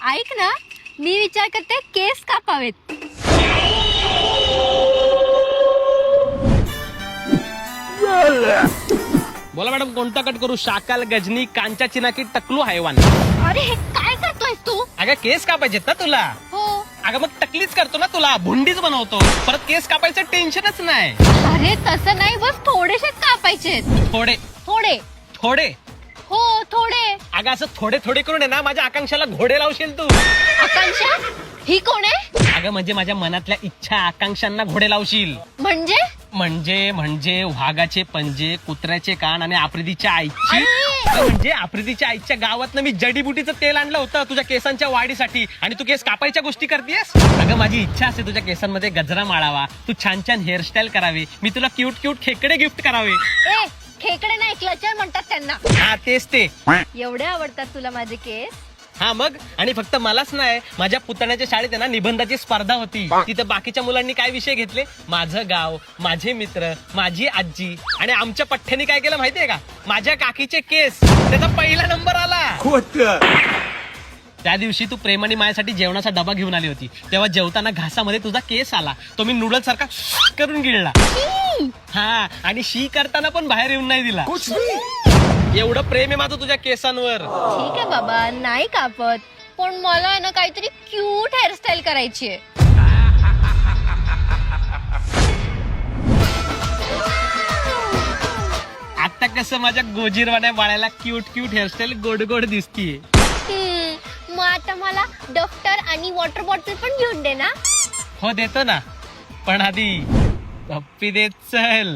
ऐक ना, मी विचार करते केस कापावेत. बोला मॅडम, कोणता कट करू? शाकाल, गजनी, कांचा, चिनाकी, टकलू, हैवान. अरे हे काय करतोयस तू? अगं केस कापायचेत ना तुला? हो. अगं मग टकलीच करतो ना तुला, भुंडीच बनवतो. परत केस कापायचं टेन्शनच नाही. अरे तसं नाही, बस थोडेसेच कापायचे. थोडे थोडे थोडे हो थोडे. अगं असं थोडे थोडे करून आहे ना माझ्या आकांक्षाला घोडे लावशील तू. आकांक्षा ही कोण आहे? अगं म्हणजे माझ्या मनातल्या इच्छा आकांक्षांना घोडे लावशील. म्हणजे म्हणजे वाघाचे पंजे, कुत्र्याचे कान आणि आफ्रिदीच्या आईची. अरे! म्हणजे आफ्रिदीच्या आईच्या गावातनं मी जडीबुटीचं तेल आणलं होतं तुझ्या केसांच्या वाढीसाठी, आणि तू केस कापायच्या गोष्टी करतेस. अगं माझी इच्छा असते तुझ्या केसांमध्ये गजरा माळावा, तू छान छान हेअरस्टाईल करावी, मी तुला क्यूट क्यूट खेकडे गिफ्ट करावे. ए खेकडे नाही, क्लचर म्हणतात त्यांना. हा तेच ते. एवढे आवडतात तुला माझे केस? हा मग, आणि फक्त मलाच नाही, माझ्या पुतण्याच्या शाळेत आहे ना निबंधाची स्पर्धा होती. तिथं बाकीच्या मुलांनी काय विषय घेतले? माझं गाव, माझे मित्र, माझी आजी. आणि आमच्या पठ्ठ्यानी काय केलं माहितीये का? माझ्या काकीचे केस, त्याचा पहिला नंबर आला. त्या दिवशी तू प्रेमाने माझ्यासाठी जेवणाचा डबा घेऊन आली होती, तेव्हा जेवताना घासामध्ये तुझा केस आला, तो मी नूडल सारखा करून गिळला. हा, आणि शी करताना पण बाहेर येऊन नाही दिला. एवढं प्रेम आहे माझं तुझ्या केसांवर. ठीक आहे बाबा, नाही कापत, पण मला आहे ना काहीतरी क्यूट हेअरस्टाईल करायची आहे. आता कसं माझ्या गोजीरवाण्या बाळाला क्यूट क्यूट हेअरस्टाईल गोड गोड दिसतीये. मग आता मला डॉक्टर आणि वॉटर बॉटल पण घेऊन दे ना. हो देतो ना, पण आधी पप्पी देत चल.